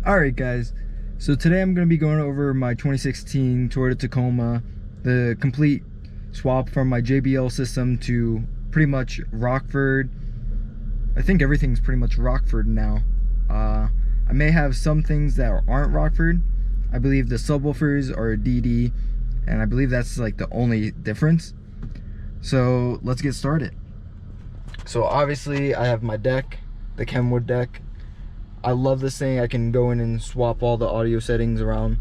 Alright guys, so today I'm going to be going over my 2016 Toyota Tacoma, the complete swap from my JBL system to pretty much Rockford. I think everything's pretty much Rockford now. I may have some things that aren't Rockford. I believe the subwoofers are DD, and I believe that's like the only difference. So let's get started. So obviously I have my deck, the Kenwood Deck. I love this thing. I can go in and swap all the audio settings around.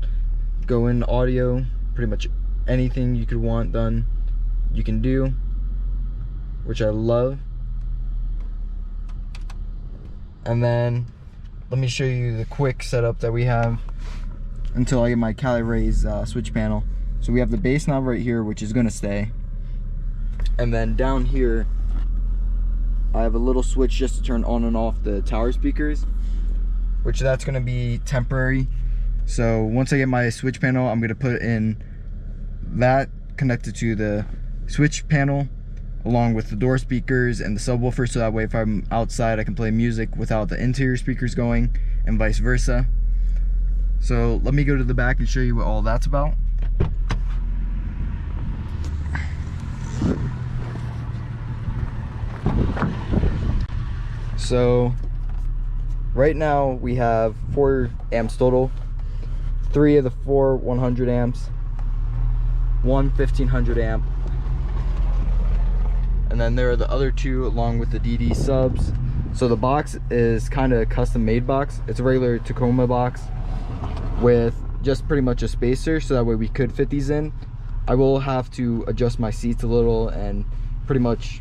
Go in audio, pretty much anything you could want done, you can do, which I love. And then let me show you the quick setup that we have until I get my Cali Rays switch panel. So we have the bass knob right here, which is gonna stay. And then down here, I have a little switch just to turn on and off the tower speakers, which that's gonna be temporary. So once I get my switch panel, I'm gonna put in that connected to the switch panel along with the door speakers and the subwoofer, so that way if I'm outside I can play music without the interior speakers going, and vice versa. So let me go to the back and show you what all that's about. So right now we have 4 amps total. 3 of the 4 100 amps, 1 1500 amp, and then there are the other 2 along with the DD subs. So the box is kind of a custom made box. It's a regular Tacoma box with just pretty much a spacer, so that way we could fit these in. I will have to adjust my seats a little and pretty much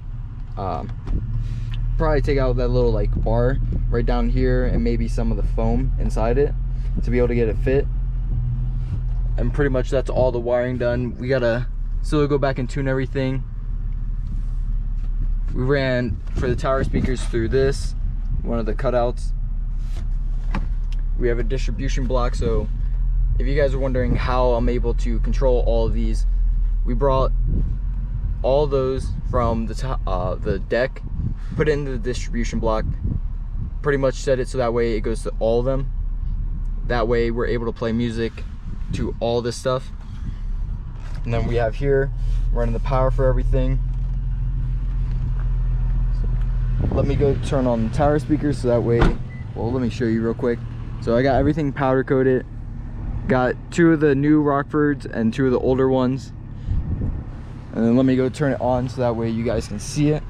probably take out that little like bar right down here and maybe some of the foam inside it to be able to get it fit. And pretty much that's all the wiring done. We gotta still go back and tune everything. We ran for the tower speakers through this, one of the cutouts. We have a distribution block, so if you guys are wondering how I'm able to control all of these, we brought all those from the deck, put it into the distribution block, pretty much set it so that way it goes to all of them. That way we're able to play music to all this stuff. And then we have here running the power for everything. So let me go turn on the tower speakers so that way, well, let me show you real quick. So I got everything powder coated, got 2 of the new Rockfords and 2 of the older ones. And then let me go turn it on so that way you guys can see it.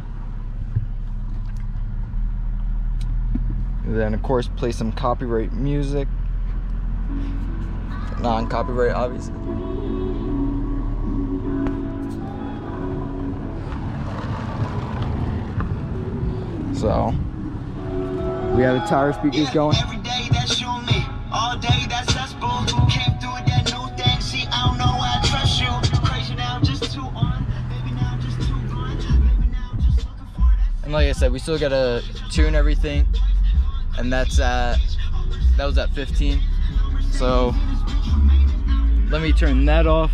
And then of course play some copyright music. Non-copyright, obviously. So we have the tower speakers going. Every day that's you and me. All day that's us, boo. Who came through with that new thing? See, I don't know why I trust you. Crazy now, just too on. Baby now, just too gone. Baby now, just looking for that. And like I said, we still gotta tune everything, and that was at 15. So let me turn that off,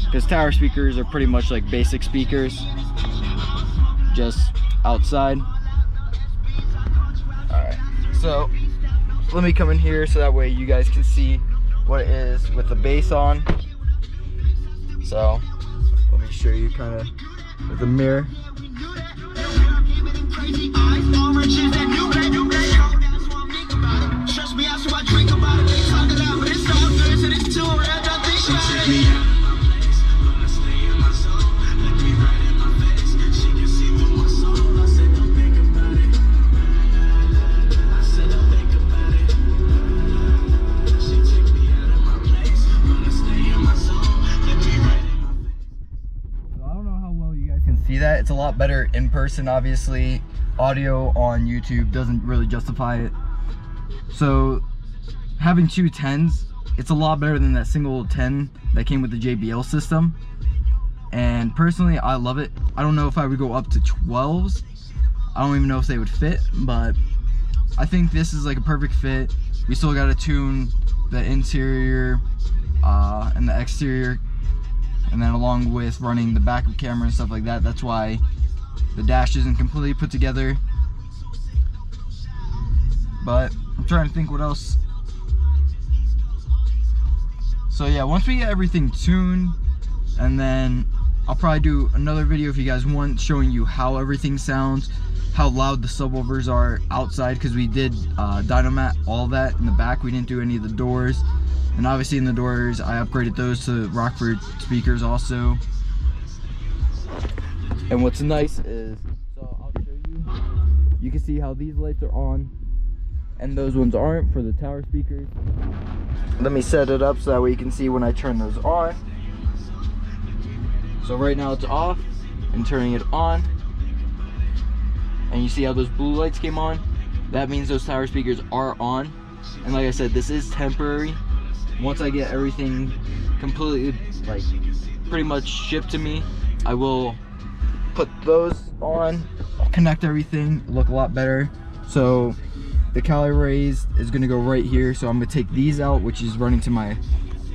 because tower speakers are pretty much like basic speakers, just outside. Alright, so let me come in here so that way you guys can see what it is with the bass on. So let me show you kind of with the mirror. See that? It's a lot better in person, obviously. Audio on YouTube doesn't really justify it. So having 2 10s, it's a lot better than that single 10 that came with the JBL system. And personally, I love it. I don't know if I would go up to 12s. I don't even know if they would fit, but I think this is like a perfect fit. We still got to tune the interior and the exterior, and then along with running the backup camera and stuff like that. That's why the dash isn't completely put together. But I'm trying to think what else So yeah, once we get everything tuned, and then I'll probably do another video if you guys want, showing you how everything sounds, how loud the subwoofers are outside, because we did dynamat all that in the back. We didn't do any of the doors, and obviously in the doors I upgraded those to Rockford speakers also. And what's nice is, so I'll show you, you can see how these lights are on and those ones aren't for the tower speakers. Let me set it up so that way you can see when I turn those on. So right now it's off, and turning it on, and you see how those blue lights came on? That means those tower speakers are on. And like I said, this is temporary. Once I get everything completely, like, pretty much shipped to me, I will put those on, connect everything, look a lot better. So the calorie raise is gonna go right here. So I'm gonna take these out, which is running to my,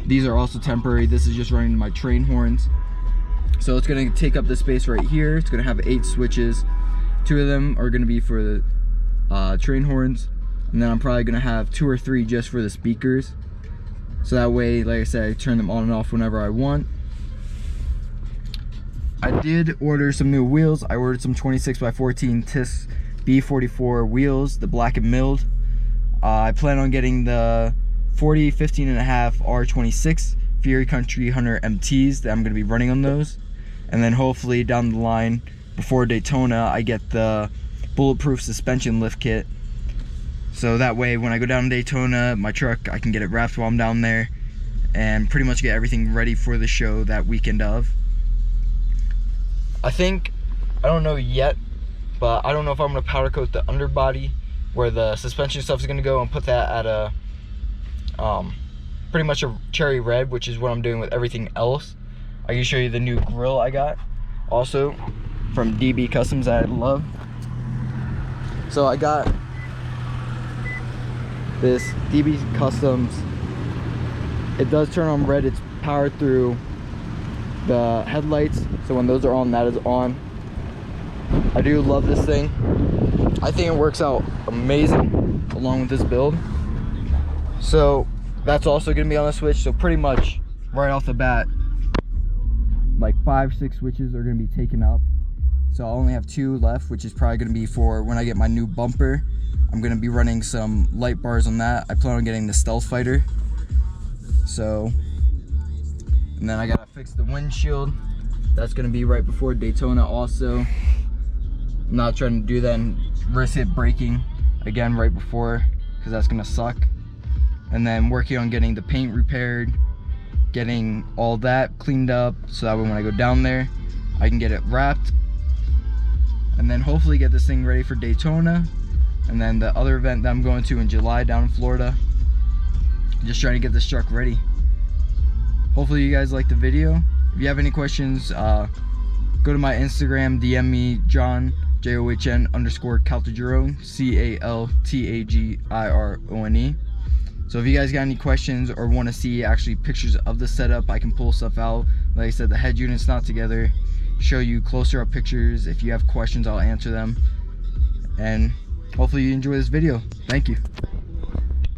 these are also temporary. This is just running to my train horns. So it's gonna take up the space right here. It's gonna have 8 switches. 2 of them are gonna be for the train horns, and then I'm probably gonna have 2 or 3 just for the speakers. So that way, like I said, I turn them on and off whenever I want. I did order some new wheels. I ordered some 26x14 TIS B44 wheels, the black and milled. I plan on getting the 40 15.5 R26 Fury Country Hunter MTs that I'm gonna be running on those. And then hopefully down the line, before Daytona, I get the bulletproof suspension lift kit. So that way when I go down to Daytona, my truck, I can get it wrapped while I'm down there and pretty much get everything ready for the show that weekend of. I think, I don't know yet, but I don't know if I'm gonna powder coat the underbody where the suspension stuff is gonna go, and put that at a, pretty much a cherry red, which is what I'm doing with everything else. I can show you the new grill I got also from DB Customs that I love. So I got this DB Customs. It does turn on red. It's powered through the headlights, so when those are on, that is on. I do love this thing. I think it works out amazing along with this build. So that's also gonna be on the switch. So pretty much right off the bat, like 5-6 switches are gonna be taken up. So I'll only have 2 left, which is probably gonna be for when I get my new bumper. I'm gonna be running some light bars on that. I plan on getting the Stealth Fighter. So, and then I gotta fix the windshield. That's gonna be right before Daytona also. I'm not trying to do that and risk it breaking again right before, because that's gonna suck. And then working on getting the paint repaired, getting all that cleaned up, so that way when I go down there, I can get it wrapped. And then hopefully get this thing ready for Daytona. And then the other event that I'm going to in July down in Florida. Just trying to get this truck ready. Hopefully you guys liked the video. If you have any questions, go to my Instagram, DM me, John, JOHN_Caltagirone, CALTAGIRONE. So if you guys got any questions or want to see actually pictures of the setup, I can pull stuff out. Like I said, the head unit's not together. Show you closer up pictures. If you have questions, I'll answer them. And hopefully you enjoy this video. Thank you.